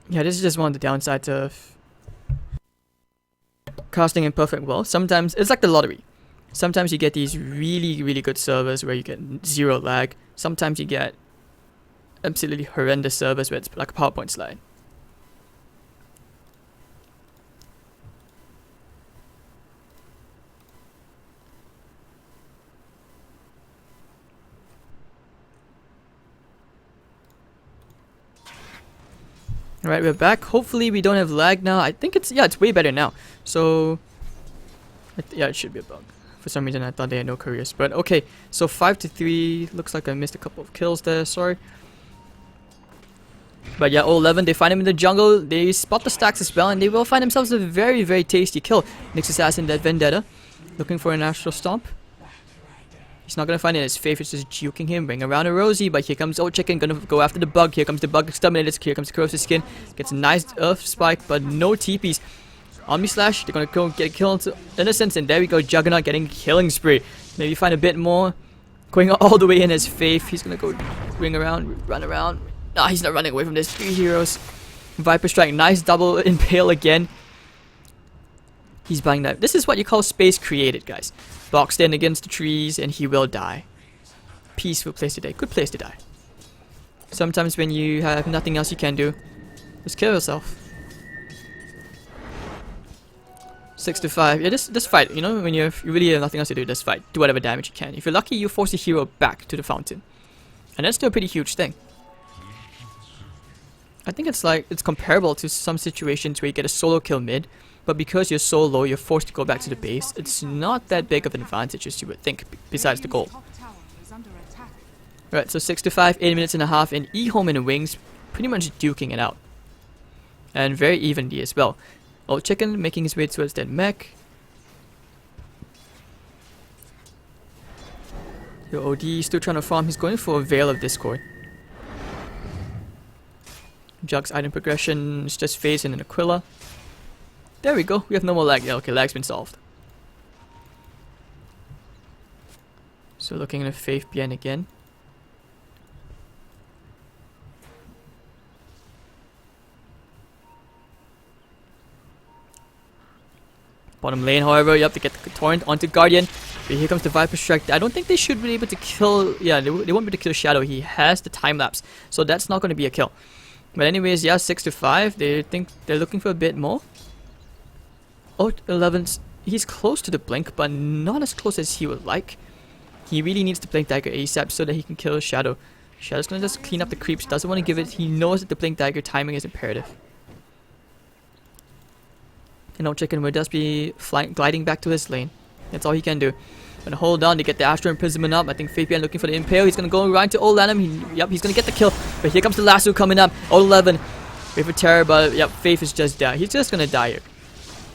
Yeah, this is just one of the downsides of casting in perfect world. Sometimes it's like the lottery. Sometimes you get these really, really good servers where you get zero lag. Sometimes you get absolutely horrendous servers where it's like a PowerPoint slide. Alright, we're back. Hopefully we don't have lag now. I think it's way better now. So yeah, it should be a bug. For some reason I thought they had no careers. But okay, so 5-3. Looks like I missed a couple of kills there, sorry. But yeah, 011, they find him in the jungle. They spot the stacks as well, and they will find themselves a very, very tasty kill. Next assassin, that Vendetta, looking for an astral stomp. He's not gonna find it. His favorite's just juking him, bring around a Rosie, but here comes Old Chicken, gonna go after the bug. Here comes the bug exterminators, here comes the corrosive skin. Gets a nice earth spike, but no TPs. Omni Slash, they're gonna go get a kill into Innocence, and there we go, Juggernaut getting a killing spree. Maybe find a bit more. Going all the way in his Faith. He's gonna go ring around, run around. Nah, he's not running away from this. 3 heroes. Viper Strike, nice double impale again. He's buying that. This is what you call space created, guys. Boxed in against the trees, and he will die. Peaceful place to die. Good place to die. Sometimes when you have nothing else you can do, just kill yourself. 6-5. Yeah, just fight. You know, when you really have nothing else to do, just fight. Do whatever damage you can. If you're lucky, you force the hero back to the fountain, and that's still a pretty huge thing. I think it's comparable to some situations where you get a solo kill mid, but because you're so low, you're forced to go back to the base. It's not that big of an advantage as you would think, besides the goal. Right, so 6-5, 8 minutes and a half, and EHOME and Wings pretty much duking it out. And very evenly as well. Old Chicken making his way towards that mech. The OD still trying to farm. He's going for a Veil of Discord. Jug's item progression is just Phase and an Aquila. There we go. We have no more lag. Yeah, okay, lag's been solved. So looking at Faith BN again. Bottom lane, however, you have to get the Torrent onto Guardian. But here comes the Viper Strike. I don't think they should be able to kill... Yeah, they won't be able to kill Shadow. He has the time lapse. So that's not going to be a kill. But anyways, yeah, 6-5. They think they're looking for a bit more. Oh, 11's... He's close to the blink, but not as close as he would like. He really needs to blink dagger ASAP so that he can kill Shadow. Shadow's gonna just clean up the creeps. Doesn't want to give it. He knows that the blink dagger timing is imperative. And Old Chicken will just be gliding back to his lane. That's all he can do. Gonna hold on to get the Astral Imprisonment up. I think Fabian looking for the Impale. He's gonna go right to Old Lanham. Yep, he's gonna get the kill. But here comes the lasso coming up. Old 11. Wait for terror, but yep, Faith is just dead. He's just gonna die here.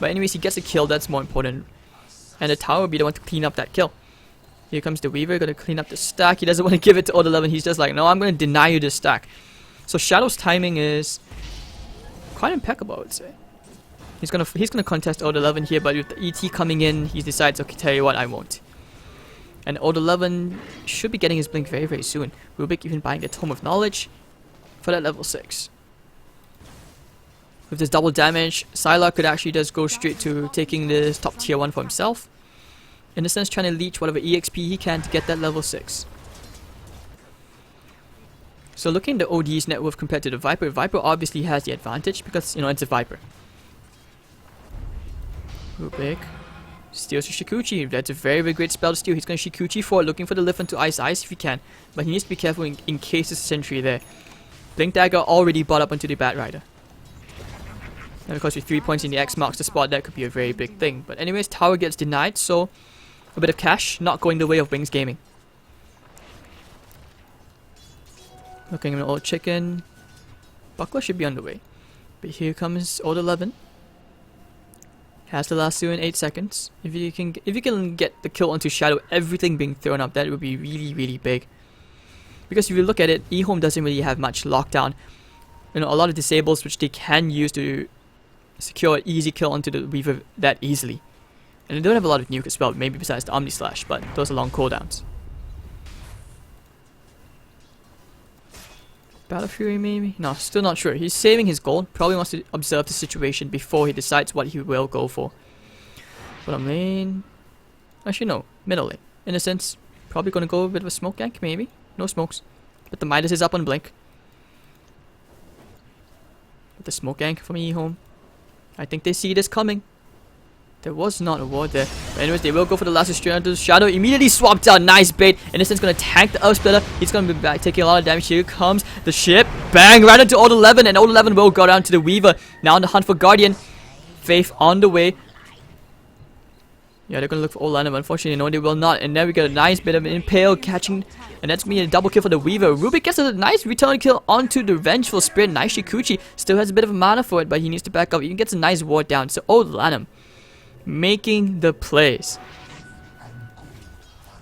But anyways, he gets a kill. That's more important. And the tower will be the one to clean up that kill. Here comes the Weaver. Gonna clean up the stack. He doesn't want to give it to Old 11. He's just like, no, I'm gonna deny you this stack. So Shadow's timing is quite impeccable, I would say. He's gonna contest Old 11 here, but with the ET coming in, he decides, okay, tell you what, I won't. And Old 11 should be getting his blink very, very soon. Rubik even buying the Tome of Knowledge for that level 6. With this double damage, Sylar could actually just go straight to taking this top tier 1 for himself. In a sense, trying to leech whatever EXP he can to get that level 6. So looking at the OD's net worth compared to the Viper, Viper obviously has the advantage because, you know, it's a Viper. Rubik steals a Shikuchi. That's a very, very great spell to steal. He's going to Shikuchi for it, looking for the lift onto Ice if he can. But he needs to be careful in case there's a sentry there. Blink Dagger already bought up onto the Bat Rider. And of course with 3 points in the X marks the spot, that could be a very big thing. But anyways, tower gets denied, so a bit of cash, not going the way of Wings Gaming. Looking at an Old Chicken. Buckler should be on the way. But here comes Old 11. Has the lasso in 8 seconds. If you can get the kill onto Shadow, everything being thrown up, that would be really, really big. Because if you look at it, EHOME doesn't really have much lockdown. You know, a lot of disables which they can use to secure an easy kill onto the Weaver that easily. And they don't have a lot of nuke as well, maybe besides the Omni Slash, but those are long cooldowns. Battle Fury maybe? No, still not sure. He's saving his gold. Probably wants to observe the situation before he decides what he will go for. Bottom lane... Actually no, middle lane. In a sense, probably gonna go a bit of a smoke gank maybe. No smokes. But the Midas is up on blink. But the smoke gank from EHOME. I think they see this coming. There was not a ward there. But anyways, they will go for the last Australian. Shadow immediately swapped out. Nice bait. Innocent's gonna tank the Earth Splitter. He's gonna be back taking a lot of damage. Here comes the ship. Bang! Right into Old 11. And Old 11 will go down to the Weaver. Now on the hunt for Guardian. Faith on the way. Yeah, they're gonna look for Old 11. Unfortunately, no, they will not. And then we get a nice bit of an impale catching. And that's me a double kill for the Weaver. Rubik gets a nice return kill onto the Vengeful Spirit. Nice Shikuchi. Still has a bit of a mana for it, but he needs to back up. Even gets a nice ward down. So Old Lanham making the plays.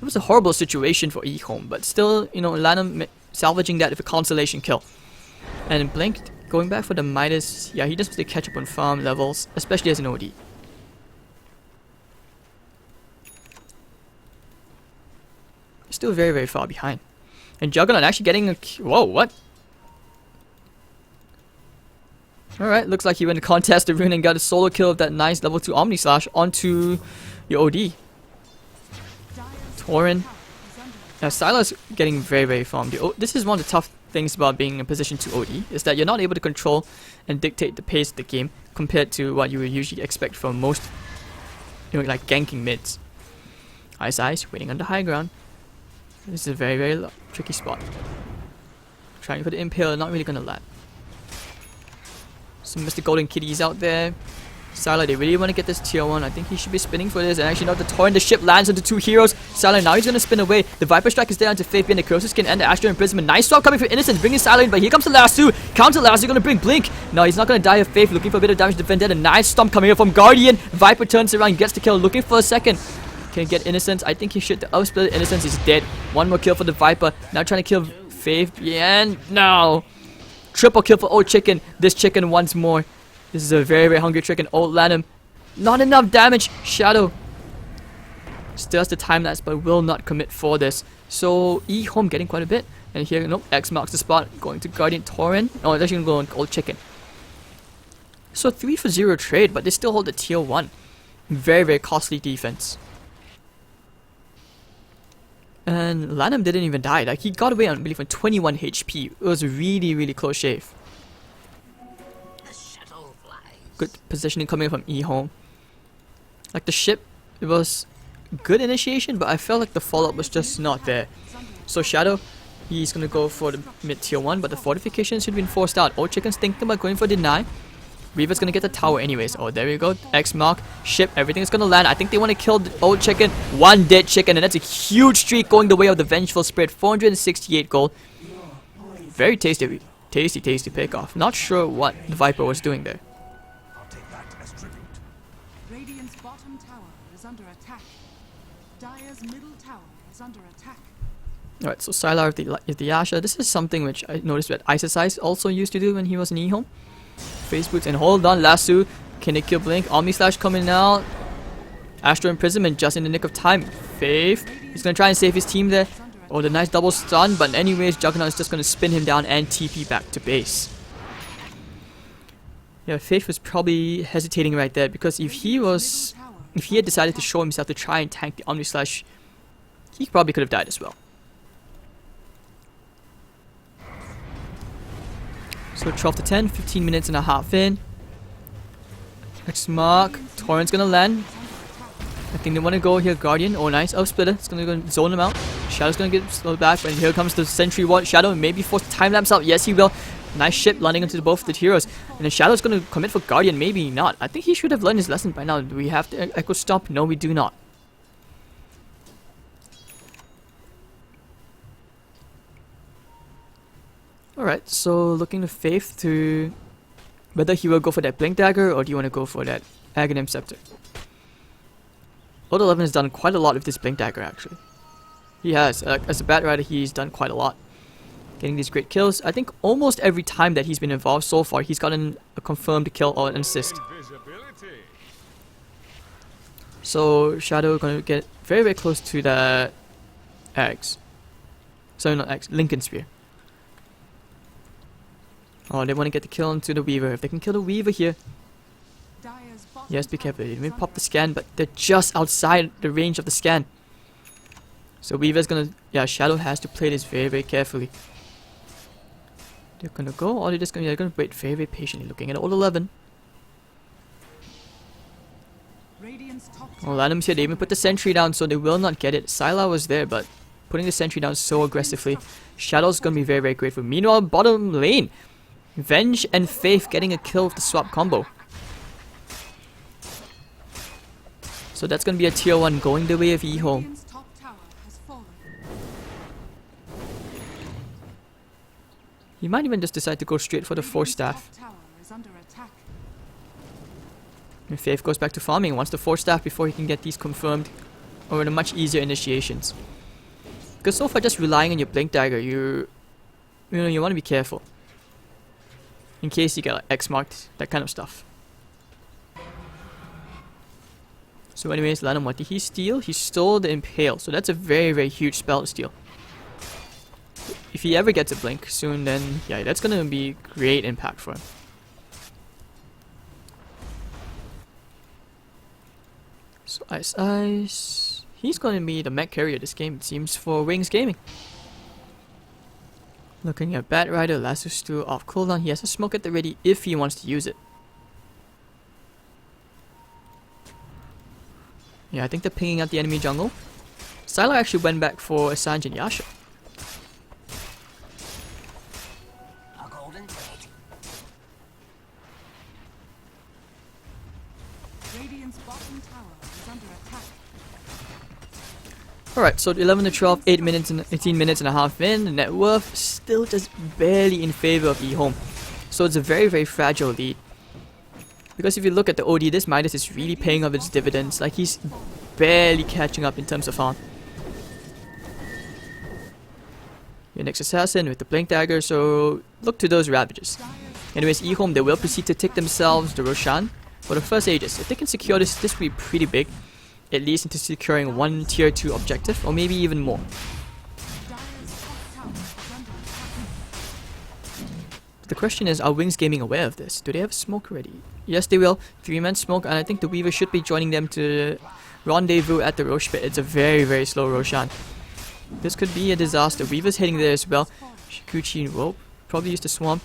It was a horrible situation for EHOME, but still, you know, Lanham salvaging that with a consolation kill. And Blink going back for the Midas. Yeah, he just wants to catch up on farm levels, especially as an OD. Still very, very far behind. And Juggernaut actually getting a... Whoa, what? Alright, looks like he went to contest the rune and got a solo kill of that nice level 2 Omni Slash onto your OD. Tauren. Now, Syla's getting very, very farmed. This is one of the tough things about being in position to OD, is that you're not able to control and dictate the pace of the game compared to what you would usually expect from most, you know, like ganking mids. Ice waiting on the high ground. This is a very, very tricky spot. Trying for the impale, not really gonna land. So Mr. Golden Kitty's out there. Syla, they really want to get this tier 1. I think he should be spinning for this. And actually now the Torrent, the ship lands into 2 heroes. Syla, now he's going to spin away. The Viper Strike is there onto Faith being the Corrosive Skin and the Astral Imprisonment. Nice swap coming from Innocent, bringing Syla in. But here comes the Lasso. Counter Lasso, going to bring Blink. No, he's not going to die of Faith. Looking for a bit of damage to Vendetta. Nice stomp coming in from Guardian. Viper turns around, gets the kill. Looking for a second. Can get Innocent. I think he should. The Split Innocence is dead. One more kill for the Viper. Now trying to kill Faith. Yeah, no. Triple kill for Old Chicken. This chicken once more. This is a very, very hungry chicken. Old Lanham. Not enough damage. Shadow still has the time lapse, but will not commit for this. So EHOME getting quite a bit. And here, nope, X marks the spot. Going to Guardian Tauren. Oh, it's actually going to go on Old Chicken. So 3 for 0 trade, but they still hold the tier 1. Very, very costly defense. And Lanham didn't even die. Like, he got away on, I believe, on 21 HP. It was a really, really close shave. Good positioning coming from EHOME. Like, the ship, it was good initiation, but I felt like the follow-up was just not there. So Shadow, he's gonna go for the mid tier 1, but the fortifications should have been forced out. Old Chicken's thinking about going for deny. Reaver's gonna get the tower anyways. Oh, there we go. X mark, ship, everything is gonna land. I think they want to kill the Old Chicken. One dead chicken, and that's a huge streak going the way of the Vengeful Spirit. 468 gold. Very tasty, tasty pick off. Not sure what the Viper was doing there. Radiant's bottom tower is under attack. Dire's middle tower is under attack. Alright, so Sylar with the Asha. This is something which I noticed that Ice also used to do when he was in EHOME. Face boots and hold on, Lasso. Can they kill Blink? Omni Slash coming out. Astral Imprisonment just in the nick of time. Faith. He's gonna try and save his team there. Oh, the nice double stun. But anyways, Juggernaut is just gonna spin him down and TP back to base. Yeah, Faith was probably hesitating right there, because if he had decided to show himself to try and tank the Omni Slash, he probably could have died as well. So 12 to 10, 15 minutes and a half in. X mark. Torrent's gonna land. I think they want to go here. Guardian. Oh, nice. Up splitter. It's gonna go zone him out. Shadow's gonna get slowed back. And here comes the Sentry Ward. Shadow maybe force the time lapse out. Yes, he will. Nice ship landing into both the heroes. And then Shadow's gonna commit for Guardian. Maybe not. I think he should have learned his lesson by now. Do we have to Echo Stomp? No, we do not. Alright, so looking to Faith to whether he will go for that Blink Dagger or do you want to go for that Aghanim Scepter. Old 11 has done quite a lot with this Blink Dagger actually. He has. As a Bat Rider, he's done quite a lot. Getting these great kills. I think almost every time that he's been involved so far, he's gotten a confirmed kill or an assist. So Shadow gonna get very, very close to the eggs. Sorry, not eggs. Lincoln Spear. Oh, they want to get the kill onto the Weaver. If they can kill the Weaver here. Dire's bottom Yes, be tower careful. Let is me under pop the scan, but they're just outside the range of the scan. So Weaver's gonna... Yeah, Shadow has to play this very, very carefully. They're gonna go, or they're just gonna... They're gonna wait very, very patiently, looking at all 11. Radiant's top Well, tower Lanham's here. They even put the sentry down, so they will not get it. Sylar was there, but putting the sentry down so aggressively. Shadow's gonna be very, very grateful. Meanwhile, bottom lane, Venge and Faith getting a kill with the swap combo. So that's gonna be a tier 1 going the way of EHOME. Radiant's top tower has fallen. He might even just decide to go straight for the 4 Radiant's staff. top tower is under attack. And Faith goes back to farming, wants the 4 staff before he can get these confirmed, or the much easier initiations. Because so far, just relying on your Blink Dagger, you want to be careful in case you get like X marked, that kind of stuff. So anyways, Lanham, what did he steal? He stole the Impale, so that's a very, very huge spell to steal. If he ever gets a Blink soon, then yeah, that's gonna be great impact for him. So Ice. He's going to be the mech carrier this game, it seems, for Wings Gaming. Looking at Bat Rider, Lasso Stew off cooldown. He has a smoke at the ready if he wants to use it. Yeah, I think they're pinging out the enemy jungle. Sylar actually went back for Assange and Yasha. Radiant's bottom tower is under attack. Alright, so 11 to 12, 18 minutes and a half in. The net worth still just barely in favor of EHOME. So it's a very, very fragile lead. Because if you look at the OD, this Midas is really paying off its dividends. Like, he's barely catching up in terms of farm. Your next assassin with the Blink Dagger, so look to those Ravages. Anyways, EHOME, they will proceed to take themselves the Roshan for the first Aegis. If they can secure this, this will be pretty big. At least into securing one tier 2 objective, or maybe even more. The question is, are Wings Gaming aware of this? Do they have smoke already? Yes, they will. 3-man smoke, and I think the Weaver should be joining them to rendezvous at the Roche pit. It's a very, very slow Roshan. This could be a disaster. Weaver's heading there as well. Shikuchi and Rope probably use the Swamp.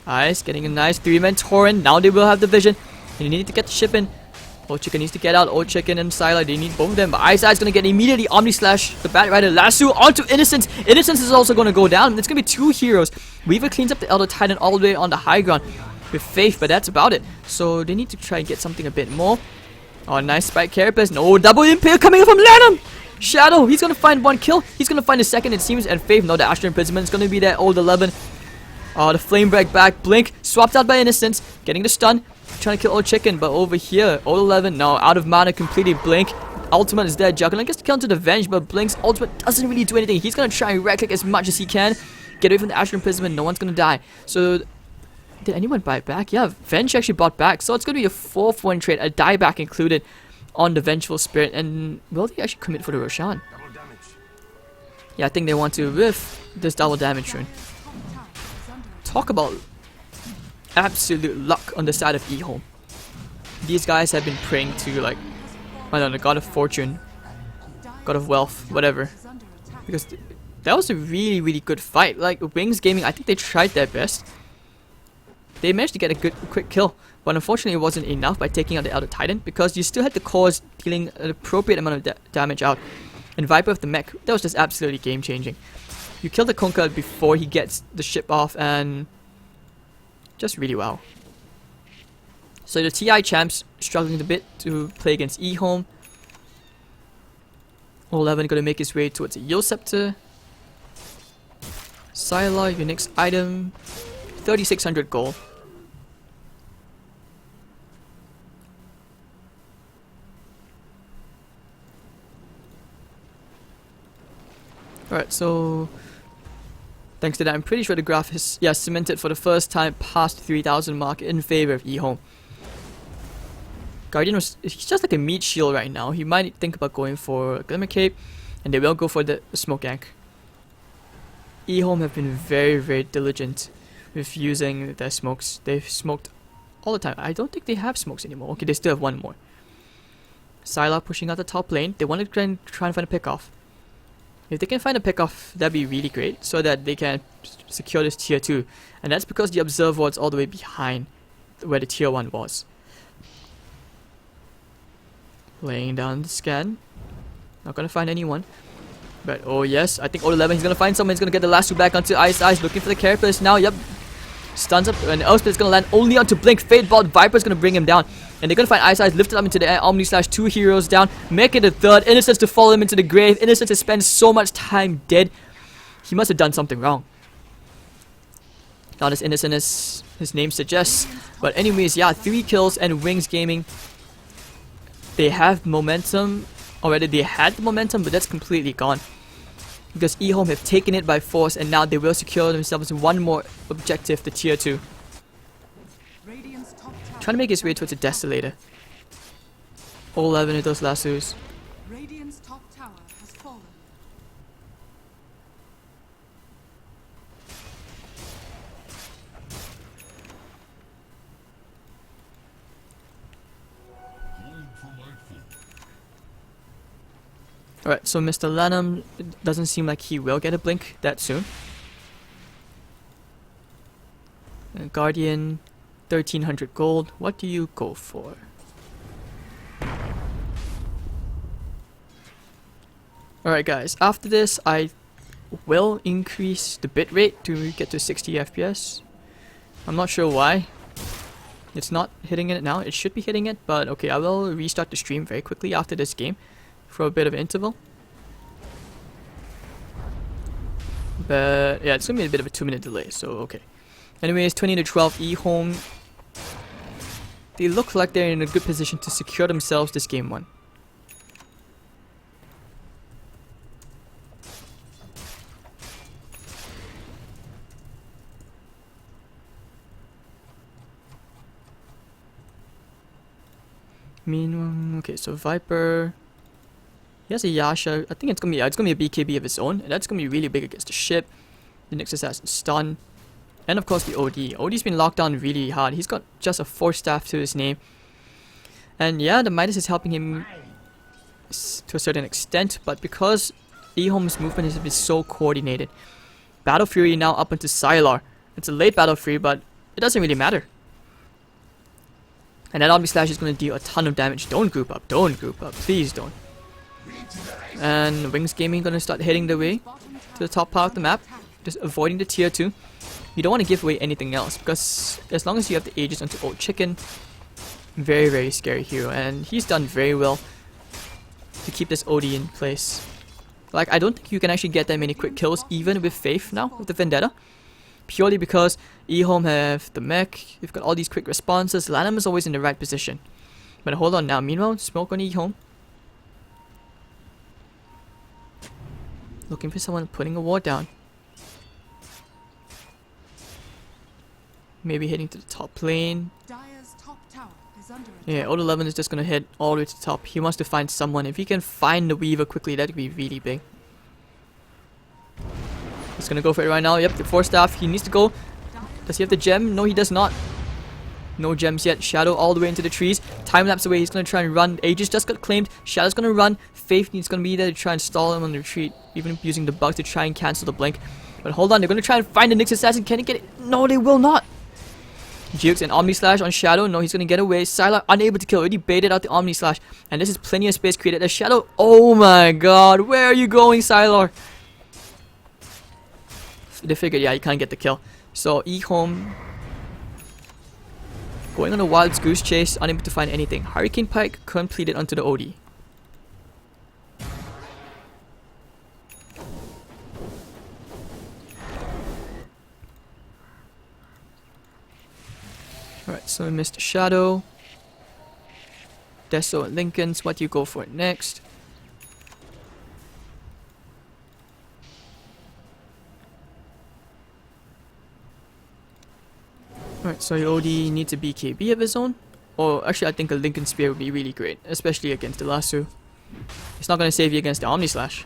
Ice getting a nice 3-man torrent. Now they will have the vision. And you need to get the ship in. Old Chicken needs to get out. Old Chicken and Sylar, they need both of them. But Ice Eye's gonna get immediately Omni Slash, the Bat Rider, Lasso onto Innocence. Innocence is also gonna go down. It's gonna be 2 heroes. Weaver cleans up the Elder Titan all the way on the high ground with Faith, but that's about it. So they need to try and get something a bit more. Oh, nice Spike Carapace. No, double Impale coming from Lanham. Shadow, he's gonna find 1 kill. He's gonna find a second, it seems. And Faith, no, the Astral Imprisonment is gonna be that old 11. Oh, the Flame Break back. Blink, swapped out by Innocence. Getting the stun. Trying to kill Old Chicken, but over here, Old 11, no, out of mana completely. Blink, ultimate is dead. Juggernaut gets to kill into the Venge, but Blink's ultimate doesn't really do anything. He's gonna try and right-click as much as he can. Get away from the Astral Imprisonment, no one's gonna die. So, did anyone buy back? Yeah, Venge actually bought back, so it's gonna be a 4-1 trade, a dieback included on the Vengeful Spirit. And will they actually commit for the Roshan? Yeah, I think they want to with this double damage rune. Talk about absolute luck on the side of EHOME. These guys have been praying to, like, I don't know, God of Fortune, God of Wealth, whatever. Because that was a really, really good fight. Like, Wings Gaming, I think they tried their best. They managed to get a quick kill, but unfortunately it wasn't enough by taking out the Elder Titan, because you still had the cores dealing an appropriate amount of damage out. And Viper with the mech, that was just absolutely game-changing. You kill the Conqueror before he gets the ship off, and just really well. So the TI champs struggling a bit to play against EHOME. 11 gonna make his way towards a Yield Scepter. Sylar, your next item. 3600 gold. Alright, so thanks to that, I'm pretty sure the graph is, yeah, cemented for the first time past 3000 mark in favor of EHOME. Guardian he's just like a meat shield right now. He might think about going for a Glimmer Cape, and they will go for the Smoke Gank. EHOME have been very, very diligent with using their smokes. They've smoked all the time. I don't think they have smokes anymore. Okay, they still have one more. Sylar pushing out the top lane. They want to try and find a pick-off. If they can find a pick-off, that'd be really great, so that they can secure this tier 2. And that's because the observe ward's all the way behind where the tier 1 was. Laying down the scan. Not gonna find anyone. But oh yes, I think O11, he's gonna find someone. He's gonna get the last two back onto Ice. Looking for the characters now. Yep. Stuns up, and Elspeth is gonna land only onto Blink. Fade bot, Viper's gonna bring him down. And they're gonna find Ice lifted up into the air. Omni slash 2 heroes down. Make it a third. Innocence to follow him into the grave. Innocence has spent so much time dead. He must have done something wrong. Not as innocent as his name suggests. But anyways, yeah, 3 kills and Wings Gaming. They have momentum. Already they had the momentum, but that's completely gone. Because EHOME have taken it by force, and now they will secure themselves one more objective, the tier 2. Trying to make his way towards the Desolator. All 11 of those lassos. Radiant's top tower has fallen. Alright, so Mr. Lanham, it doesn't seem like he will get a blink that soon. And Guardian, 1300 gold. What do you go for? Alright guys, after this I will increase the bitrate to get to 60 FPS. I'm not sure why. It's not hitting it now. It should be hitting it, but okay, I will restart the stream very quickly after this game for a bit of interval. But yeah, it's gonna be a bit of a 2-minute delay, so okay. Anyways, 20-12 EHOME. They look like they're in a good position to secure themselves this game 1. Meanwhile, okay, so Viper. He has a Yasha. I think it's gonna be a BKB of his own, and that's gonna be really big against the ship. The next assassin stun, and of course the OD. OD's been locked down really hard. He's got just a 4 staff to his name, and yeah, the Midas is helping him to a certain extent. But because EHOME's movement has been so coordinated, Battle Fury now up into Sylar. It's a late Battle Fury, but it doesn't really matter. And that Omni Slash is going to deal a ton of damage. Don't group up. Don't group up. Please don't. And Wings Gaming going to start heading their way to the top part of the map. Just avoiding the tier 2. You don't want to give away anything else, because as long as you have the Aegis onto Old Chicken, very, very scary hero. And he's done very well to keep this OD in place. Like, I don't think you can actually get that many quick kills, even with Faith now, with the Vendetta. Purely because EHOME have the mech, you've got all these quick responses. Lanham is always in the right position. But hold on now, meanwhile, smoke on EHOME. Looking for someone putting a ward down. Maybe heading to the top lane. Dire's top tower is under attack. Yeah, O11 is just gonna head all the way to the top. He wants to find someone. If he can find the Weaver quickly, that could be really big. He's gonna go for it right now. Yep, the 4 staff. He needs to go. Does he have the gem? No, he does not. No gems yet. Shadow all the way into the trees. Time lapse away. He's gonna try and run. Aegis just got claimed. Shadow's gonna run. Faith needs gonna be there to try and stall him on the retreat. Even using the bug to try and cancel the blink. But hold on, they're gonna try and find the Nyx assassin. Can he get it? No, they will not. Jukes and Omni Slash on Shadow. No, he's gonna get away. Sylar unable to kill. Already baited out the Omni Slash. And this is plenty of space created. The Shadow. Oh my god. Where are you going, Sylar? They figured, yeah, you can't get the kill. So EHOME going on a wild goose chase, unable to find anything. Hurricane Pike completed onto the OD. Alright, so we missed Shadow. Deso and Lincoln's. What do you go for next? Alright, so your OD needs a BKB of his own. Or actually, I think a Lincoln Spear would be really great, especially against the Lasso. It's not going to save you against the Omni Slash.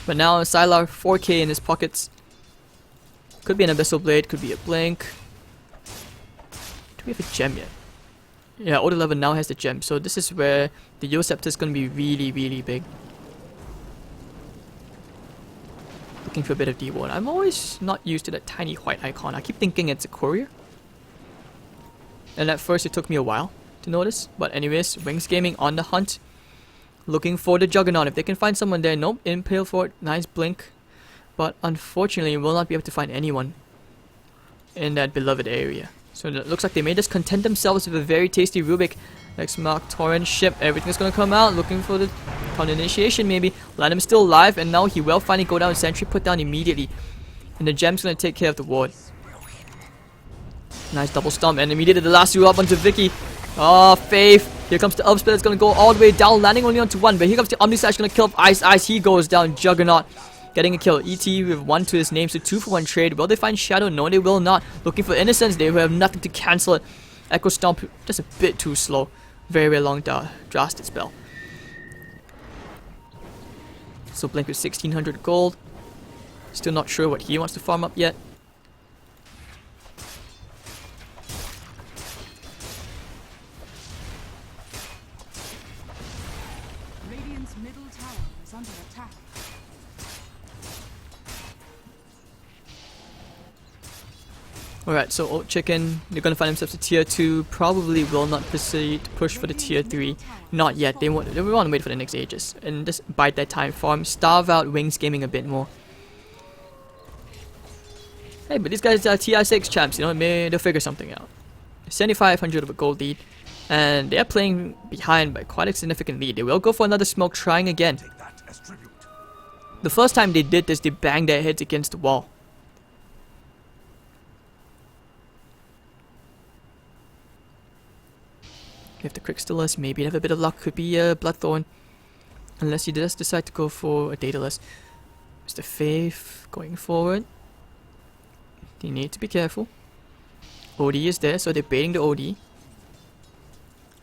But now Sylar 4k in his pockets. Could be an Abyssal Blade, could be a Blink. Do we have a gem yet? Yeah, Order 11 now has the gem, so this is where the Yoceptor is going to be really, really big. Looking for a bit of D1. I'm always not used to that tiny white icon. I keep thinking it's a courier. And at first it took me a while to notice. But anyways, Wings Gaming on the hunt. Looking for the Juggernaut. If they can find someone there. Nope, Impale for it. Nice blink. But unfortunately, we'll not be able to find anyone in that beloved area. So it looks like they may just content themselves with a very tasty Rubik. Next Mark Torrent ship. Everything's gonna come out. Looking for the counter initiation maybe. Lanham's still alive and now he will finally go down. Sentry put down immediately. And the gem's gonna take care of the ward. Nice double stomp and immediately the last two up onto Vicky. Oh, Faith. Here comes the upspell. It's gonna go all the way down, landing only onto one. But here comes the Omni Slash, gonna kill Ice. He goes down. Juggernaut getting a kill. ET with 1 to his name, so 2-for-1 trade. Will they find Shadow? No, they will not. Looking for Innocence. They will have nothing to cancel it. Echo Stomp, just a bit too slow. Very, very long drastic spell. So Blink with 1600 gold. Still not sure what he wants to farm up yet. Radiant's middle tower is under attack. Alright, so Old Chicken, they're gonna find themselves a tier 2. Probably will not proceed to push for the tier 3. Not yet. They want to wait for the next ages. And just bide that time farm. Starve out Wings Gaming a bit more. Hey, but these guys are TI6 champs, you know, maybe they'll figure something out. 7500 of a gold lead. And they're playing behind by quite a significant lead. They will go for another smoke, trying again. The first time they did this, they banged their heads against the wall. If the Crystalus, maybe have a bit of luck, could be a Bloodthorn. Unless he does decide to go for a Daedalus. Mr. Faith going forward. They need to be careful. OD is there, so they're baiting the OD.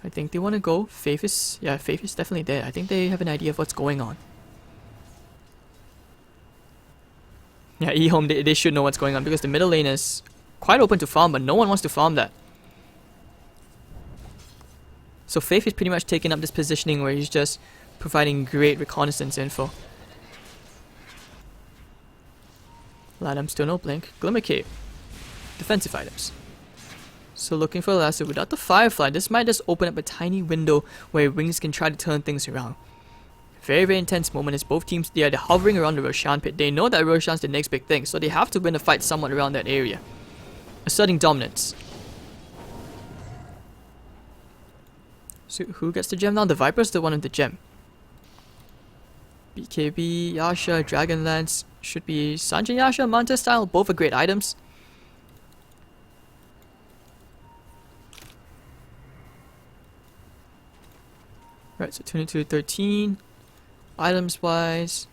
I think they want to go. Faith is definitely there. I think they have an idea of what's going on. Yeah, EHOME, they should know what's going on because the middle lane is quite open to farm, but no one wants to farm that. So Faith is pretty much taking up this positioning where he's just providing great reconnaissance info. Ladam still no blink. Glimmer Cape. Defensive items. So looking for a lasso without the Firefly. This might just open up a tiny window where Wings can try to turn things around. Very, very intense moment as both teams, they're hovering around the Roshan pit. They know that Roshan's the next big thing, so they have to win the fight somewhat around that area. Asserting dominance. So who gets the gem now? The Viper's the one with the gem. BKB, Yasha, Dragonlance. Should be Sanjay Yasha, Manta style. Both are great items. Right, so 22-13. Items wise.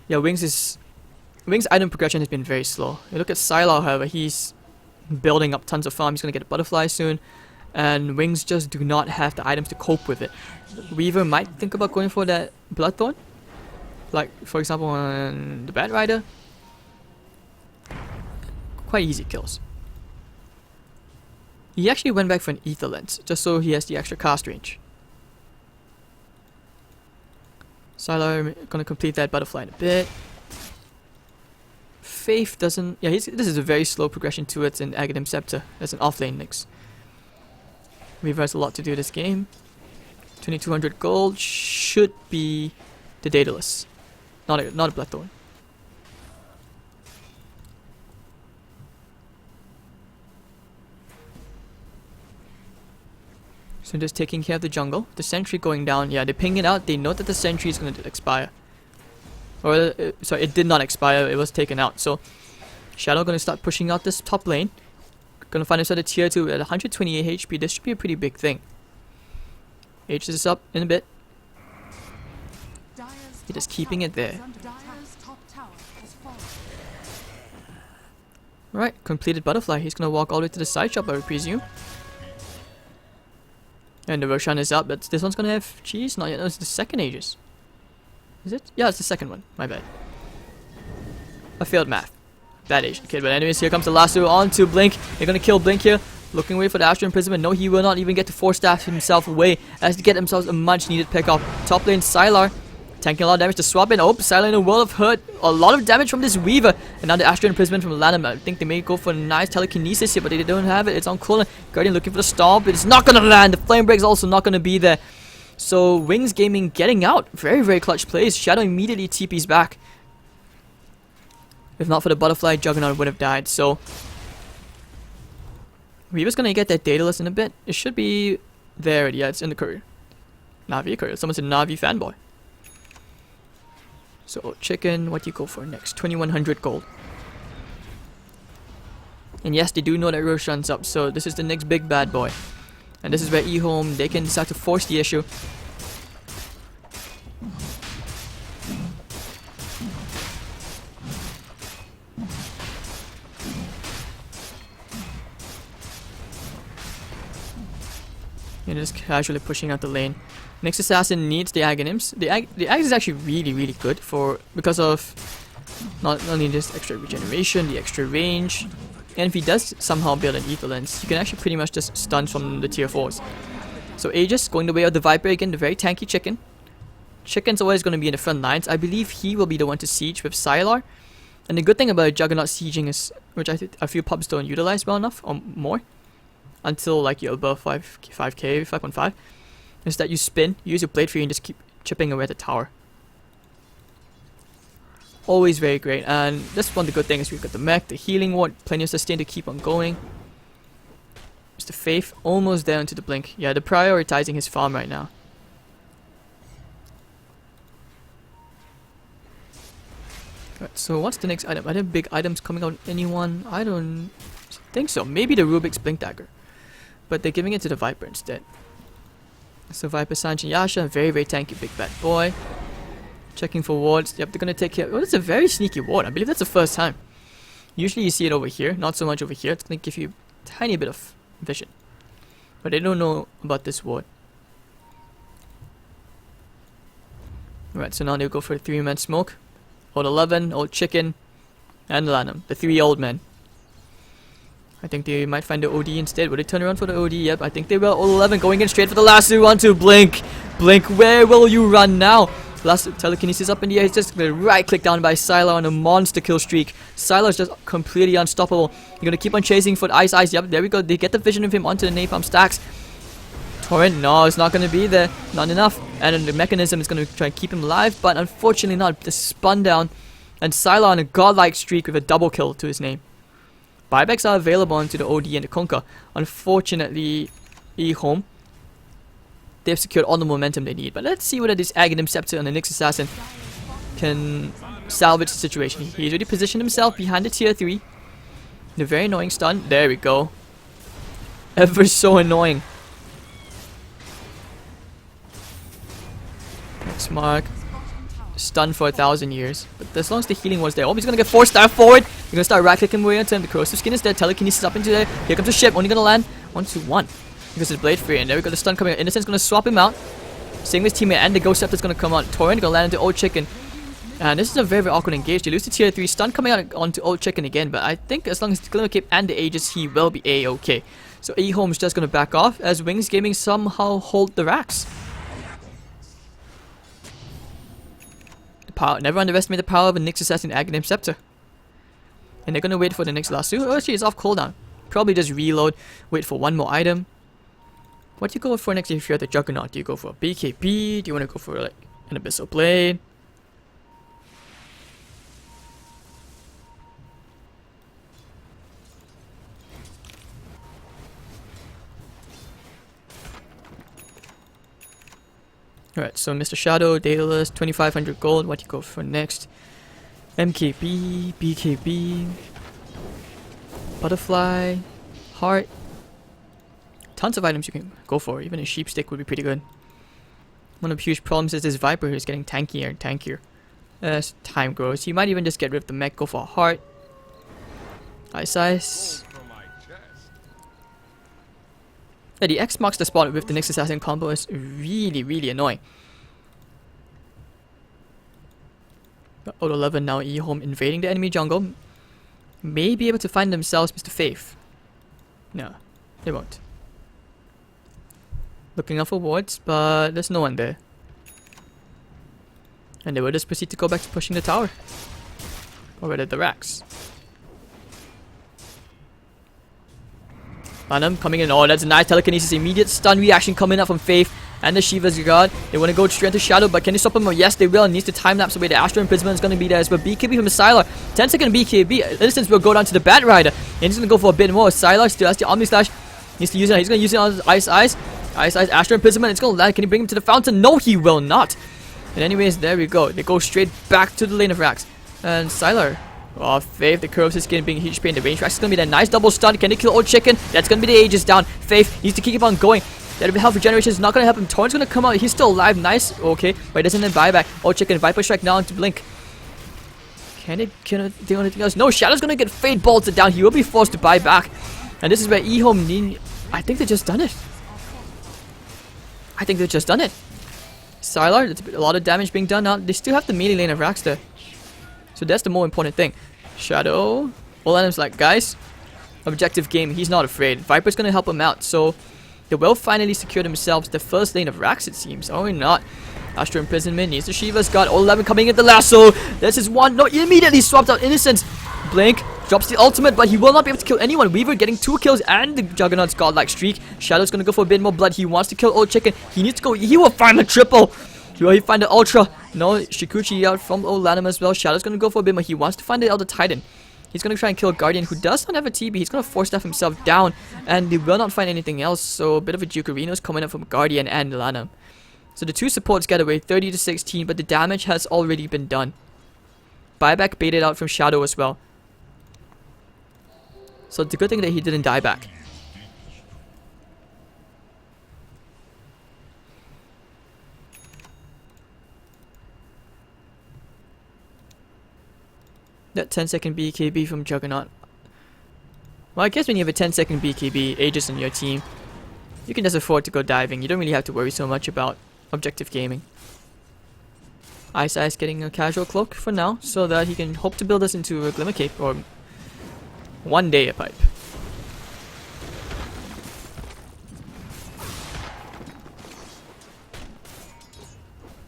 Yeah, Wings' item progression has been very slow. You look at Sylar, however, he's building up tons of farm. He's gonna get a butterfly soon. And Wings just do not have the items to cope with it. Weaver might think about going for that Bloodthorn. Like, for example, on the Bat Rider. Quite easy kills. He actually went back for an Ether Lens, just so he has the extra cast range. Sylar gonna complete that butterfly in a bit. Faith doesn't... Yeah, this is a very slow progression towards an Aghanim Scepter. That's an offlane mix. Weaver has a lot to do this game. 2200 gold should be the Daedalus. Not a Bloodthorn. So just taking care of the jungle. The sentry going down. Yeah, they ping it out. They know that the sentry is going to expire. Or, sorry, it did not expire. It was taken out. So, Shadow going to start pushing out this top lane. Going to find himself at tier 2 at 128 HP. This should be a pretty big thing. H is up in a bit. He's just keeping it there. Right, completed butterfly. He's going to walk all the way to the side shop, I would presume. And the Roshan is up, but this one's gonna have cheese? Not yet. No, it's the second Aegis. Is it? Yeah, it's the second one. My bad. I failed math. Bad Asian kid. But anyways, here comes the lasso onto Blink. They're gonna kill Blink here. Looking away for the Astral Imprisonment. No, he will not even get to force staff himself away as to get themselves a much needed pickoff. Top lane Sylar tanking a lot of damage to swap in. Oh, Sylar in a world of hurt. A lot of damage from this Weaver. And now the Astral Imprisonment from Lanham. I think they may go for a nice telekinesis here, but they don't have it. It's on cooldown. Guardian looking for the stomp. It's not gonna land. The Flame Break's also not gonna be there. So Wings Gaming getting out. Very, very clutch plays. Shadow immediately TP's back. If not for the Butterfly, Juggernaut would have died. So Weaver's gonna get that Daedalus in a bit. It should be there. Yeah, it's in the courier. Navi courier. Someone's a Navi fanboy. So chicken, what do you go for next? 2100 gold. And yes, they do know that Roshan's up, so this is the next big bad boy. And this is where EHOME, they can decide to force the issue. And just casually pushing out the lane. Next assassin needs the Aghanims. The Ag is actually really, really good because of not only this extra regeneration, the extra range, and if he does somehow build an Ether Lens, you can actually pretty much just stun from the tier 4s. So Aegis going the way of the Viper again, the very tanky chicken. Chicken's always going to be in the front lines. I believe he will be the one to siege with Sylar. And the good thing about Juggernaut sieging is, which I feel pubs don't utilize well enough or more, until like you're above 5k, 5.5, is that you spin, use your blade free and just keep chipping away at the tower. Always very great. And this one, the good thing is we've got the mech, the healing ward, plenty of sustain to keep on going. Mr. Faith almost down to the blink. Yeah, they're prioritizing his farm right now. Right, so what's the next item? Are there big items coming out? Anyone? I don't think so. Maybe the Rubik's Blink Dagger. But they're giving it to the Viper instead. So Viper, Sanch, and Yasha, very, very tanky big bad boy. Checking for wards. Yep, they're gonna take care. Oh, that's a very sneaky ward. I believe that's the first time. Usually you see it over here, not so much over here. It's gonna give you a tiny bit of vision. But they don't know about this ward. Alright, so now they'll go for a 3-man smoke. Old 11, Old Chicken, and Lanham. The 3 old men. I think they might find the OD instead. Will they turn around for the OD? Yep, I think they will. Old 11 going in straight for the lasso onto Blink. Blink, where will you run now? Last telekinesis up in the air. It's just gonna right click down by Sylar on a monster kill streak. Sylar's just completely unstoppable. You're gonna keep on chasing for the ice. Yep, there we go. They get the vision of him onto the napalm stacks. Torrent, no, it's not gonna be there. Not enough. And then the mechanism is gonna try and keep him alive, but unfortunately not. Just spun down. And Sylar on a godlike streak with a double kill to his name. Buybacks are available onto the OD and the Conquer. Unfortunately, EHOME, they've secured all the momentum they need. But let's see whether this Aghanim Scepter on the next assassin can salvage the situation. He's already positioned himself behind the tier 3. The very annoying stun. There we go. Ever so annoying. Next mark. Stun for 1,000 years. But as long as the healing was there. Oh, he's gonna get 4-star forward. You're gonna start right clicking away onto him. The corrosive skin is there. Telekinesis up into there. Here comes the ship. Only gonna land 1-1. Because it's blade free. And there we go. The stun coming out. Innocent's gonna swap him out. Same with teammate. And the Ghost Scepter's gonna come out. Torrent gonna land into Old Chicken. And this is a very, very awkward engage. You lose to tier 3. Stun coming out onto Old Chicken again. But I think as long as the Glimmer Cape and the Aegis, he will be A-okay. So EHOME's just gonna back off as Wings Gaming somehow hold the racks. Never underestimate the power of a Nyx Assassin Aghanim Scepter. And they're gonna wait for the next lasso. Oh, she is off cooldown. Probably just reload, wait for one more item. What do you go for next if you're the Juggernaut? Do you go for a BKB? Do you want to go for like an Abyssal Blade? Alright, so Mr. Shadow, Daedalus, 2500 gold. What do you go for next? MKB, BKB, Butterfly, Heart. Tons of items you can go for. Even a Sheep Stick would be pretty good. One of the huge problems is this Viper who's getting tankier and tankier as time grows. You might even just get rid of the mech, go for a Heart. Ice. Yeah, the X marks the spot with the Nyx Assassin combo is really, really annoying. Old 11 now EHOME invading the enemy jungle. may be able to find themselves Mr. Faith. No, they won't. Looking out for wards, but there's no one there. And they will just proceed to go back to pushing the tower. Or rather the racks. Lanham coming in. Oh, that's a nice telekinesis. Immediate stun reaction coming up from Faith and the Shiva's Guard. They want to go straight into Shadow, but can they stop him? Yes, they will. Needs to time lapse away. The Astral Imprisonment is going to be there as well. BKB from the Sylar. 10-second BKB. Innocence will go down to the Bat Rider. And he's going to go for a bit more. Sylar still has the Omni Slash. Needs to use it. He's going to use it on his Ice Eyes. Ice Eyes, Astral Imprisonment. It's going to land. Can he bring him to the fountain? No, he will not. And anyways, there we go. They go straight back to the lane of racks. And Sylar. Oh, Faith, the curves his skin being huge pain. The range racks is going to be that nice double stun. Can they kill Old Chicken? That's going to be the Aegis down. Faith needs to keep on going. That health regeneration is not going to help him. Torrent's going to come out. He's still alive. Nice. Okay. But he doesn't have buyback. Old Chicken, Viper Strike now into Blink. Can they do anything else? No, Shadow's going to get Fade bolted down. He will be forced to buy back. And this is where EHOME need... I think they just done it. I think they've just done it. Sylar, there's a lot of damage being done now. They still have the melee lane of racks there. So that's the more important thing. Shadow. Olanim's like, guys, objective game. He's not afraid. Viper's going to help him out. So they will finally secure themselves the first lane of racks, it seems. Or not. Astral Imprisonment needs the Shiva's Guard. All-11 coming in the lasso. This is one. No, he immediately swapped out Innocence. Blink. Drops the ultimate, but he will not be able to kill anyone. Weaver getting 2 kills and the Juggernaut's godlike streak. Shadow's going to go for a bit more blood. He wants to kill Old Chicken. He needs to go. He will find the triple. Will he find the Ultra? No, Shikuchi out from Old Lanham as well. Shadow's going to go for a bit more. He wants to find the Elder Titan. He's going to try and kill a Guardian who does not have a TB. He's going to force staff himself down, and they will not find anything else. So a bit of a Jukerino's coming up from Guardian and Lanham. So the two supports get away 30 to 16, but the damage has already been done. Buyback baited out from Shadow as well. So it's a good thing that he didn't die back. That 10-second BKB from Juggernaut. Well, I guess when you have a 10-second BKB Aegis on your team, you can just afford to go diving. You don't really have to worry so much about objective gaming. Ice Ice getting a casual cloak for now, so that he can hope to build us into a Glimmer Cape, or one day a pipe.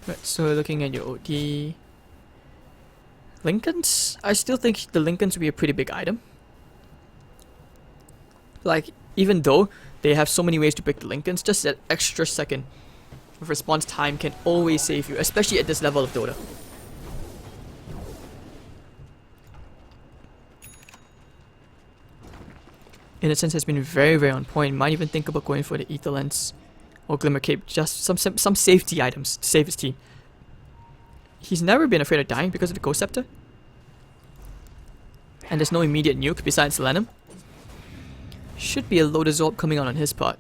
Right, so looking at your OD... Lincolns? I still think the Lincolns would be a pretty big item. Like, even though they have so many ways to pick the Lincolns, just that extra second of response time can always save you, especially at this level of Dota. Innocence has been very, very on point. Might even think about going for the Ether Lens or Glimmer Cape, just some safety items to save his team. He's never been afraid of dying because of the Ghost Scepter. And there's no immediate nuke besides Lenham. Should be a Lotus Orb coming on his part.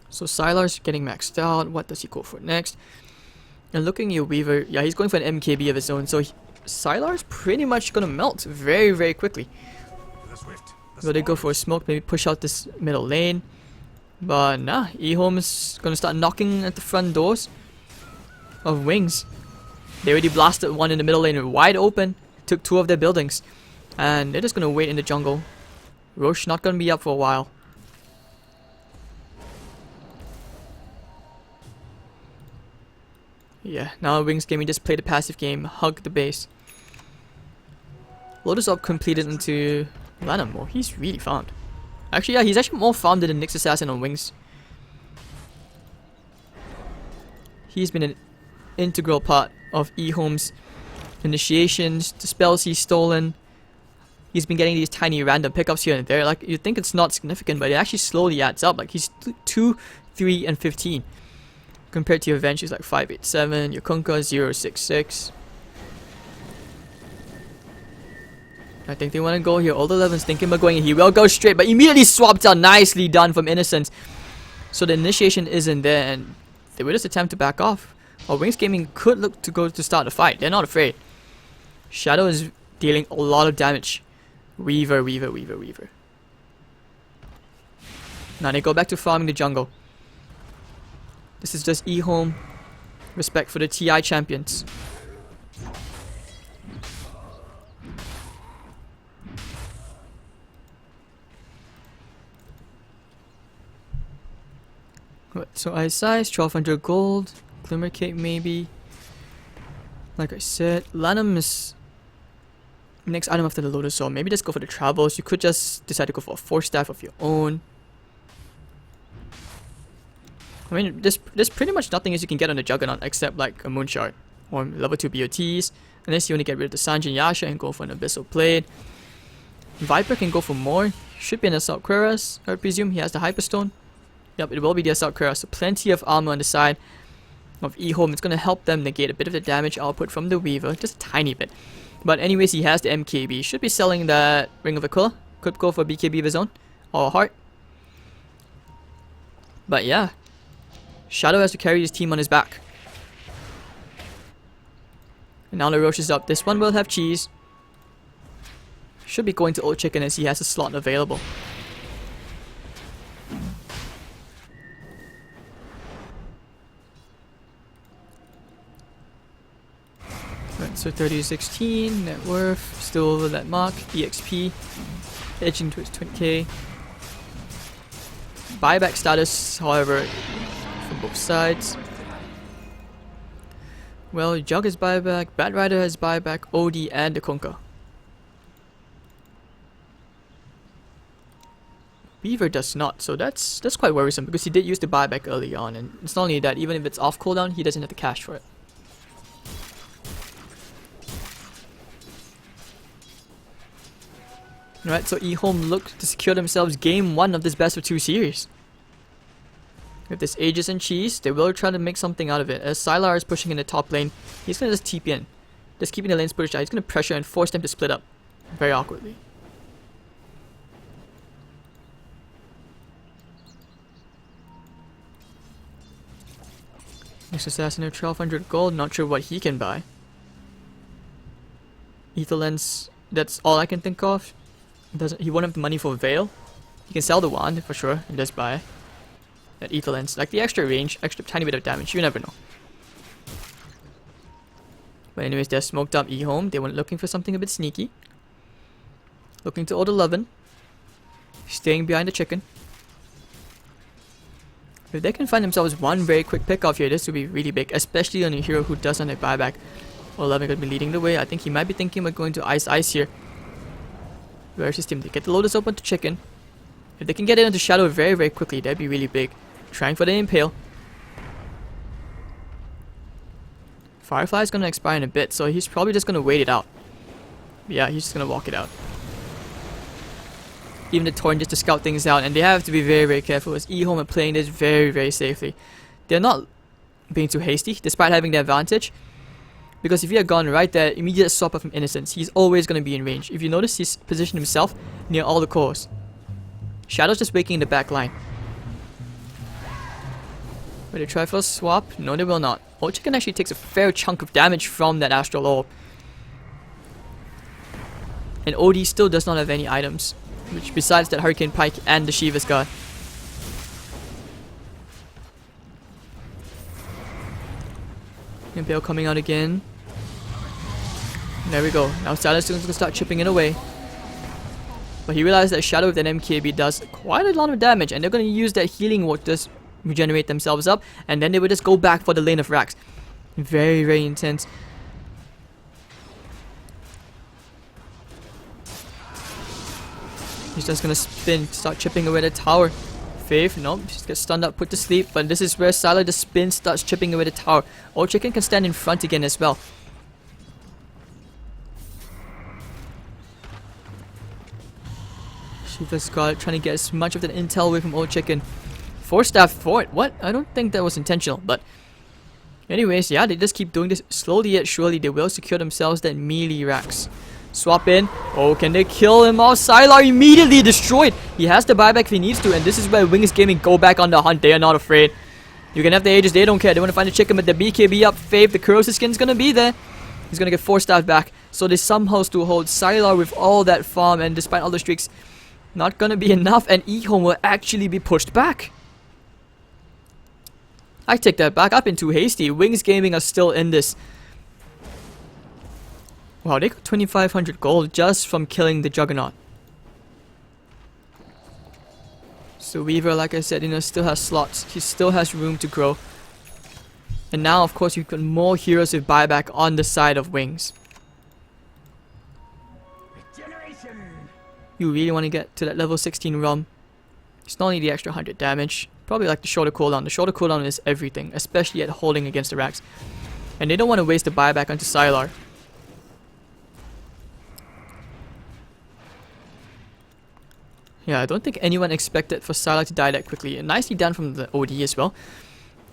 So Sylar's getting maxed out. What does he go for next? And looking at your Weaver, yeah, he's going for an MKB of his own. So Sylar's pretty much gonna melt very, very quickly. Will they go for a smoke? Maybe push out this middle lane. But nah, EHOME is gonna start knocking at the front doors of Wings. They already blasted one in the middle lane wide open, took 2 of their buildings, and they're just gonna wait in the jungle. Roche not gonna be up for a while. Yeah, now Wings Gaming just played a passive game, hug the base. Lotus Orb completed into Lanham. Oh, he's really farmed. Actually, yeah, he's actually more farmed than the Nyx Assassin on Wings. He's been an integral part of EHOME's initiations, the spells he's stolen. He's been getting these tiny random pickups here and there. Like, you'd think it's not significant, but it actually slowly adds up. Like, he's 2, 3, and 15. Compared to your Venge, he's like 587, your Kunkka 066. I think they want to go here. All the 11's thinking about going in. He will go straight, but immediately swapped out. Nicely done from Innocence. So the initiation isn't there, and they will just attempt to back off. Or Wings Gaming could look to go to start a fight. They're not afraid. Shadow is dealing a lot of damage. Weaver. Now they go back to farming the jungle. This is just EHOME Respect for the TI champions. Right, so ice size, 1200 gold, glimmer cape maybe. Like I said, Lanum is next item after the Lotus Soul. Maybe just go for the travels. You could just decide to go for a 4-staff of your own. I mean, there's pretty much nothing else you can get on the Juggernaut except like a Moon Shard or level 2 BOTs. Unless you want to get rid of the Sanjin Yasha and go for an Abyssal Blade. Viper can go for more. Should be an Assault Cuirass, I would presume. He has the Hyperstone. Yep, it will be the Assault Cuirass. So plenty of armor on the side of EHOME. It's going to help them negate a bit of the damage output from the Weaver. Just a tiny bit. But anyways, he has the MKB. Should be selling that Ring of Aquila. Could go for BKB of his own. Or Heart. But yeah. Shadow has to carry his team on his back. And now the Roche is up. This one will have cheese. Should be going to Old Chicken as he has a slot available. Right, so 30-16, net worth, still over that mark, EXP, edging towards 20k. Buyback status, however, from both sides. Well, Jug has buyback, Bat Rider has buyback, OD and the Kunkka. Weaver does not, so that's quite worrisome because he did use the buyback early on, and it's not only that, even if it's off cooldown, he doesn't have the cash for it. Alright, so EHOME look to secure themselves game 1 of this best of 2 series. With this Aegis and Cheese, they will try to make something out of it. As Sylar is pushing in the top lane, he's going to just TP in. Just keeping the lanes pushed out. He's going to pressure and force them to split up. Very awkwardly. Next assassin of 1200 gold, not sure what he can buy. Ether Lens, that's all I can think of. He won't have the money for Veil. He can sell the wand for sure and just buy that Ether Lens. Like the extra range, extra tiny bit of damage, you never know. But anyways, they're smoked up EHOME. They were looking for something a bit sneaky. Looking to old 11. Staying behind the chicken. If they can find themselves one very quick pick off here, this would be really big. Especially on a hero who doesn't have buyback. 11 could be leading the way. I think he might be thinking about going to Ice here. Where's his team? They get the Lotus open to chicken. If they can get it into Shadow very, very quickly, that'd be really big. Trying for the Impale. Firefly is going to expire in a bit, so he's probably just going to wait it out. Yeah, he's just going to walk it out. Even the Torrent just to scout things out, and they have to be very, very careful as EHOME are playing this very, very safely. They're not being too hasty, despite having the advantage. Because if he had gone right there, immediate swap up from Innocence, he's always going to be in range. If you notice, he's positioned himself near all the cores. Shadow's just waking in the back line. Will they try for a swap? No, they will not. Old Chicken actually takes a fair chunk of damage from that Astral Orb. And OD still does not have any items, which besides that Hurricane Pike and the Shiva's God. Impale coming out again. There we go. Now Silas is going to start chipping it away. But he realized that Shadow with an MKB does quite a lot of damage, and they're going to use that healing ward to just regenerate themselves up, and then they will just go back for the lane of Rax. Very, very intense. He's just going to spin, start chipping away the tower. Faith, nope, just gets stunned up, put to sleep, but this is where Sylar the spin starts chipping away the tower. Old Chicken can stand in front again as well. Shiva's got trying to get as much of that intel away from Old Chicken. 4-staff for it. What? I don't think that was intentional, but anyways, yeah, they just keep doing this slowly yet surely. They will secure themselves that melee racks. Swap in. Oh, can they kill him off? Sylar immediately destroyed. He has the buyback if he needs to, and this is where Wings Gaming go back on the hunt. They are not afraid. You can have the Aegis, they don't care. They want to find the chicken, but the BKB up. Faith, the corrosive skin's gonna be there. He's gonna get 4-staff back. So they somehow still hold Sylar with all that farm, and despite all the streaks, not gonna be enough, and EHOME will actually be pushed back. I take that back. I've been too hasty. Wings Gaming are still in this. Wow, they got 2,500 gold just from killing the Juggernaut. So Weaver, like I said, still has slots. He still has room to grow. And now, of course, you've got more heroes with buyback on the side of Wings. You really want to get to that level 16 realm. It's not only the extra 100 damage, probably like the shorter cooldown. The shorter cooldown is everything, especially at holding against the racks. And they don't want to waste the buyback onto Sylar. Yeah, I don't think anyone expected for Sylar to die that quickly. And nicely done from the OD as well.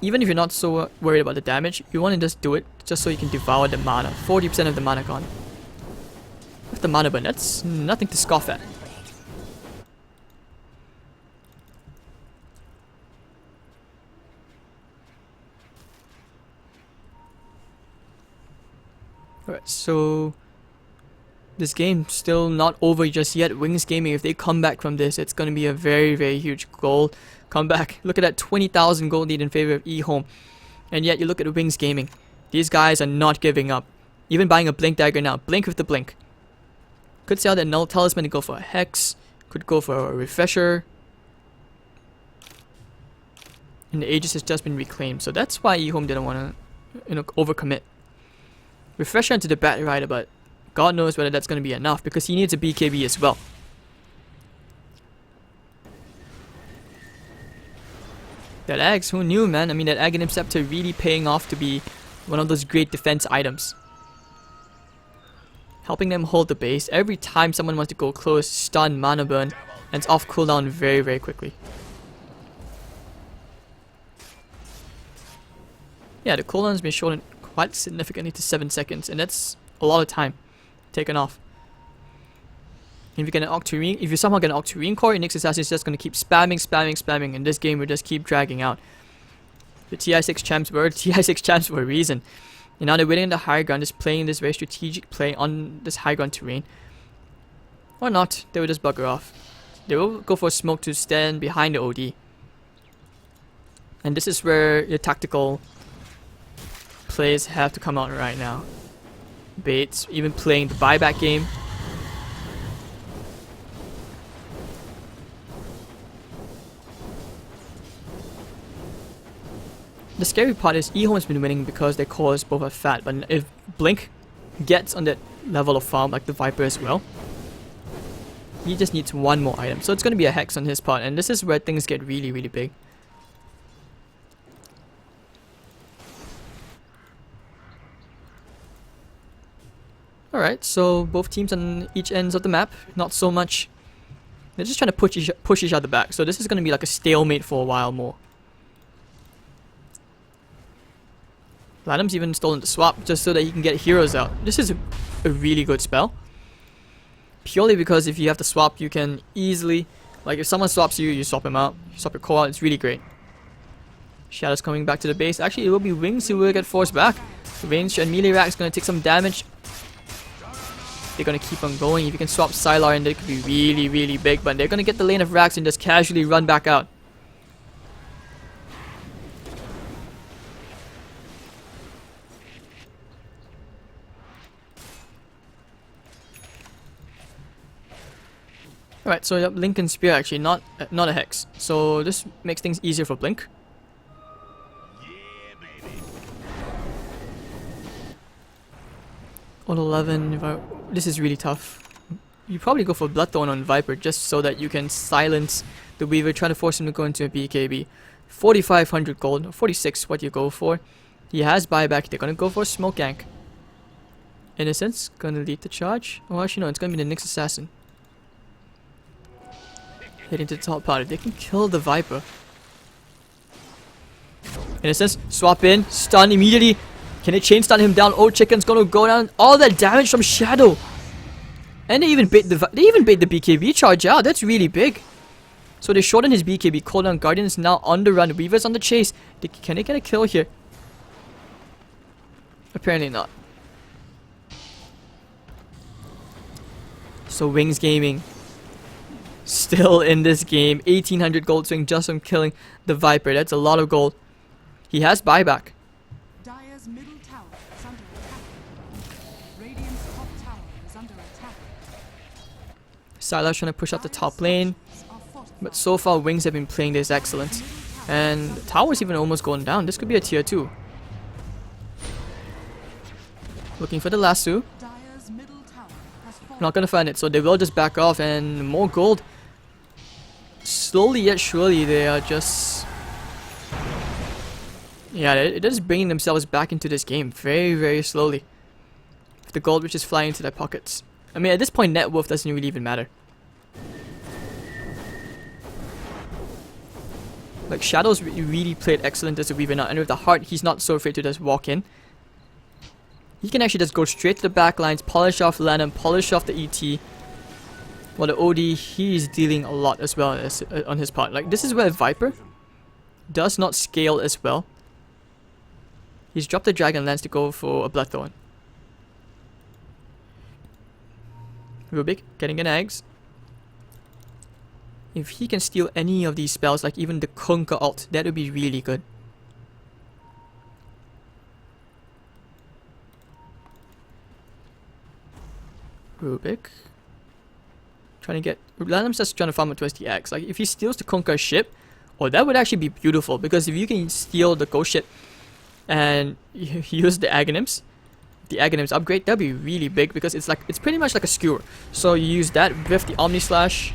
Even if you're not so worried about the damage, you want to just do it just so you can devour the mana. 40% of the mana gone. With the mana burn, that's nothing to scoff at. Alright, so this game still not over just yet. Wings Gaming, if they come back from this, it's going to be a very, very huge goal comeback. Look at that 20,000 gold lead in favor of EHOME. And yet you look at Wings Gaming. These guys are not giving up. Even buying a Blink Dagger now. Blink with the Blink. Could sell that Null Talisman to go for a Hex. Could go for a Refresher. And the Aegis has just been reclaimed. So that's why EHOME didn't want to, overcommit. Refresher into the Bat Rider, but God knows whether that's going to be enough because he needs a BKB as well. That Axe, who knew, man? I mean, that Aghanim Scepter really paying off to be one of those great defense items. Helping them hold the base. Every time someone wants to go close, stun, mana burn, and it's off cooldown very, very quickly. Yeah, the cooldown has been shortened quite significantly to 7 seconds, and that's a lot of time taken off. If you get an Octarine, if you somehow get an Octarine core, your next assassin is just going to keep spamming, and this game will just keep dragging out. The TI6 champs were TI6 champs for a reason. And now they're waiting on the high ground, just playing this very strategic play on this high ground terrain. Or not, they will just bugger off. They will go for a smoke to stand behind the OD. And this is where your tactical plays have to come out right now. Bates even playing the buyback game. The scary part is EHOME has been winning because their cores both are fat, but if Blink gets on that level of farm like the Viper as well, he just needs one more item. So it's going to be a Hex on his part, and this is where things get really, really big. Alright, so both teams on each ends of the map, not so much. They're just trying to push each other back, so this is going to be like a stalemate for a while more. Lanham's even stolen the swap just so that he can get heroes out. This is a really good spell. Purely because if you have the swap, you can easily, like if someone swaps you, you swap him out. You swap your core out, it's really great. Shadow's coming back to the base. Actually, it will be Wings who will get forced back. Range and melee rack is going to take some damage. They're going to keep on going. If you can swap Sylar in, it could be really, really big. But they're going to get the lane of racks and just casually run back out. Alright, so Blink and Spear actually, not a Hex. So this makes things easier for Blink. On 11, this is really tough. You probably go for Bloodthorn on Viper just so that you can silence the Weaver, trying to force him to go into a BKB. 4,500 gold, 46 what you go for. He has buyback, they're gonna go for a smoke gank. Innocence, gonna lead the charge. Oh, actually no, it's gonna be the next assassin. Heading to the top part, they can kill the Viper. Innocence, swap in, stun immediately. Can they chain stun him down? Oh, Chicken's gonna go down. All that damage from Shadow. And they even bait the BKB charge out. That's really big. So they shorten his BKB. Cooldown Guardian is now on the run. Weaver's on the chase. Can they get a kill here? Apparently not. So Wings Gaming still in this game. 1,800 gold swing just from killing the Viper. That's a lot of gold. He has buyback. Dire's middle tower is under attack. Radiant's top tower is under attack. Sylar's trying to push out the top lane. But so far, Wings have been playing this excellent. And the tower's even almost going down. This could be a tier 2. Looking for the lasso. Dire's middle tower has fallen. Not gonna find it, so they will just back off and more gold. Slowly yet surely, they are just... yeah, they're just bringing themselves back into this game very, very slowly. The gold which is flying into their pockets. I mean, at this point, net worth doesn't really even matter. Like, Shadow's really played excellent as a Weaver now, and with the heart, he's not so afraid to just walk in. He can actually just go straight to the back lines, polish off Lanham, polish off the ET. While the OD, he's dealing a lot as well as on his part. Like, this is where Viper does not scale as well. He's dropped the Dragon Lance to go for a Bloodthorn. Rubik getting an eggs. If he can steal any of these spells, like even the Conquer ult, that would be really good. Rubik trying to get... Lanham's just trying to farm it towards the X. Like, if he steals the Conquer ship, oh, that would actually be beautiful. Because if you can steal the Ghost ship and use the Aghanims upgrade, that'd be really big. Because it's pretty much like a skewer. So you use that with the Omni Slash.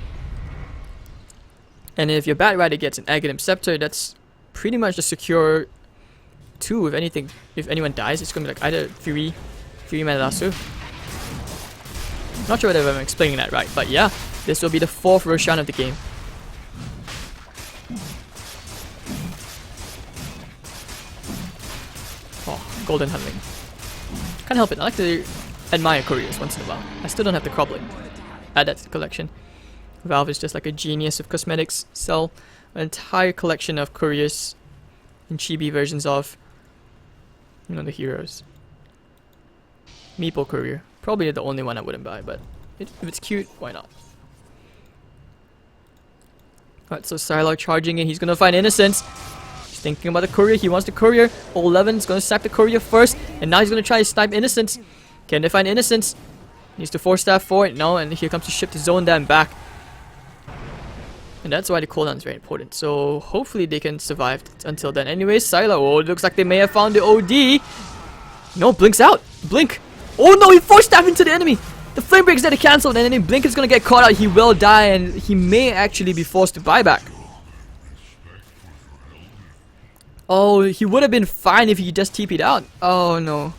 And if your Bat Rider gets an Aghanim Scepter, that's pretty much a secure 2 if anything. If anyone dies, it's gonna be like either 3 mana lasso. Not sure whether I'm explaining that right, but yeah, this will be the 4th Roshan of the game. Oh, golden handling. Can't help it, I like to admire couriers once in a while. I still don't have the Croblin. Add that to the collection. Valve is just like a genius of cosmetics. Sell an entire collection of couriers and chibi versions of, you know, the heroes. Meeple courier. Probably the only one I wouldn't buy, but if it's cute, why not? Alright, so Sylar charging in. He's gonna find Innocence. He's thinking about the courier. He wants the courier. 11's gonna sack the courier first, and now he's gonna try to snipe Innocence. Can they find Innocence? Needs to 4-staff for it. No, and here comes the ship to zone them back. And that's why the cooldown is very important. So hopefully they can survive until then. Anyways, Sylar. Oh, it looks like they may have found the OD. No, Blink's out. Blink. Oh no, he 4-staffed into the enemy. The flame break's there to cancel, and then Blink is gonna get caught out. He will die, and he may actually be forced to buy back. Oh, he would have been fine if he just TP'd out. Oh no.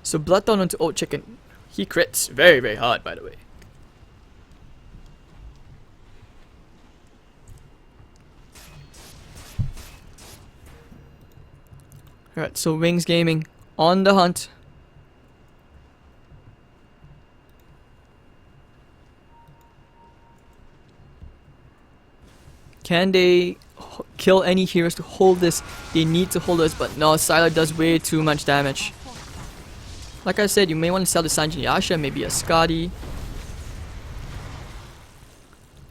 So Bloodthorn onto Old Chicken. He crits very, very hard, by the way. Alright, so Wings Gaming on the hunt. Can they kill any heroes to hold this? They need to hold us, but no, Sylar does way too much damage. Like I said, you may want to sell the Sanjin Yasha, maybe a Skadi.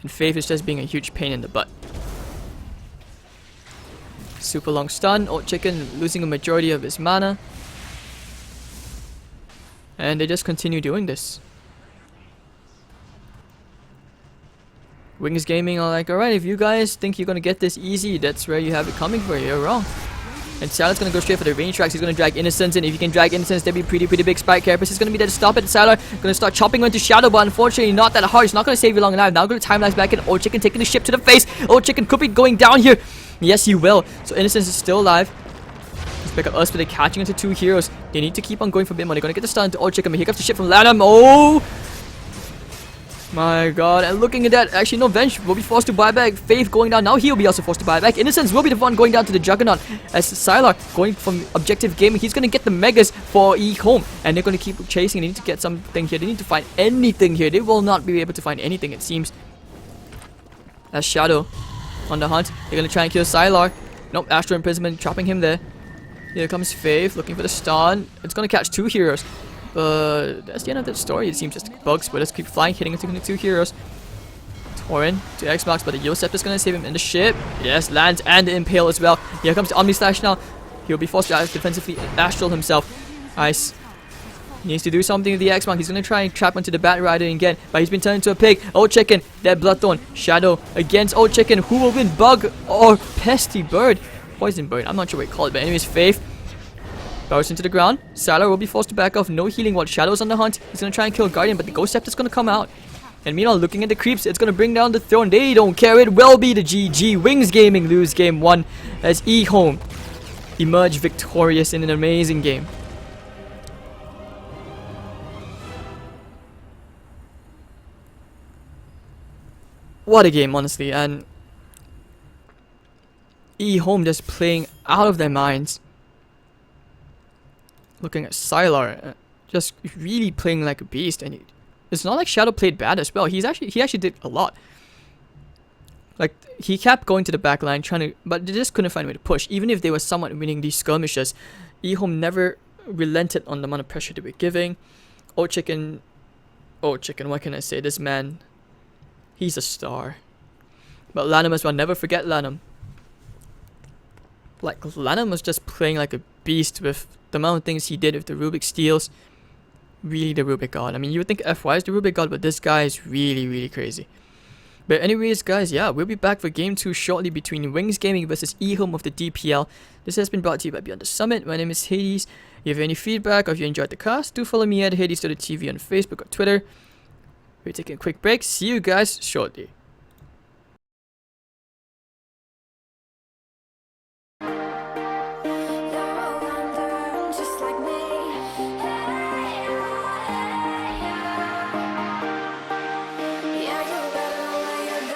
And Faith is just being a huge pain in the butt. Super long stun, Old Chicken losing a majority of his mana. And they just continue doing this. Wings Gaming are like, alright, if you guys think you're gonna get this easy, that's where you have it coming for you. You're wrong. And Sylar's gonna go straight for the range tracks. He's gonna drag Innocence in. If you can drag Innocence, that'd be pretty big. Spike Carapace is gonna be there to stop it. Sylar gonna start chopping into Shadow, but unfortunately not that hard. It's not gonna save you long enough. Now gonna timelines back in. Old Chicken taking the ship to the face. Old Chicken could be going down here. Yes, he will. So Innocence is still alive. Let's pick up us, but they're catching into 2 heroes. They need to keep on going for a bit more. They're gonna get the stun to Old Chicken, but here comes the ship from Lanham. Oh my god, and looking at that, actually no, Venge will be forced to buy back. Faith going down, now he'll be also forced to buy back. Innocence will be the one going down to the Juggernaut, as Sylar going from objective gaming. He's going to get the Megas for EHOME, and they're going to keep chasing. They need to get something here. They need to find anything here. They will not be able to find anything, it seems. As Shadow on the hunt, they're going to try and kill Sylar. Nope, Astral Imprisonment, trapping him there. Here comes Faith, looking for the stun. It's going to catch 2 heroes. But that's the end of the story. It seems just bugs, but let's keep flying, hitting into 2 heroes. Torin to X-Marks, but the Yosef is going to save him in the ship. Yes, lands and the Impale as well. Here comes the Omni Slash now. He'll be forced to defensively Astral himself. Nice. Needs to do something with the X-Mark. He's going to try and trap onto the Bat Rider again, but he's been turned into a pig. Old Chicken, dead Bloodthorn. Shadow against Old Chicken. Who will win, Bug or Pesty Bird? Poison Bird, I'm not sure what you call it, but anyways, Faith burrows into the ground. Salar will be forced to back off. No healing while Shadow's on the hunt. He's going to try and kill Guardian, but the Ghost Scepter's going to come out. And meanwhile, looking at the creeps, it's going to bring down the throne. They don't care. It will be the GG. Wings Gaming lose game 1 as EHOME emerge victorious in an amazing game. What a game, honestly. And EHOME just playing out of their minds. Looking at Sylar, just really playing like a beast. And it's not like Shadow played bad as well. He actually did a lot. Like, he kept going to the back line, but they just couldn't find a way to push. Even if they were somewhat winning these skirmishes, EHOME never relented on the amount of pressure they were giving. Old Chicken, what can I say? This man, he's a star. But Lanham as well, never forget Lanham. Like, Lanham was just playing like a beast with the amount of things he did with the Rubik Steels. Really the Rubik God. I mean, you would think FY is the Rubik God, but this guy is really, really crazy. But anyways, guys, yeah, we'll be back for game 2 shortly between Wings Gaming versus EHOME of the DPL. This has been brought to you by Beyond the Summit. My name is Hades. If you have any feedback or if you enjoyed the cast, do follow me at HadesDotaTv on Facebook or Twitter. We're taking a quick break. See you guys shortly.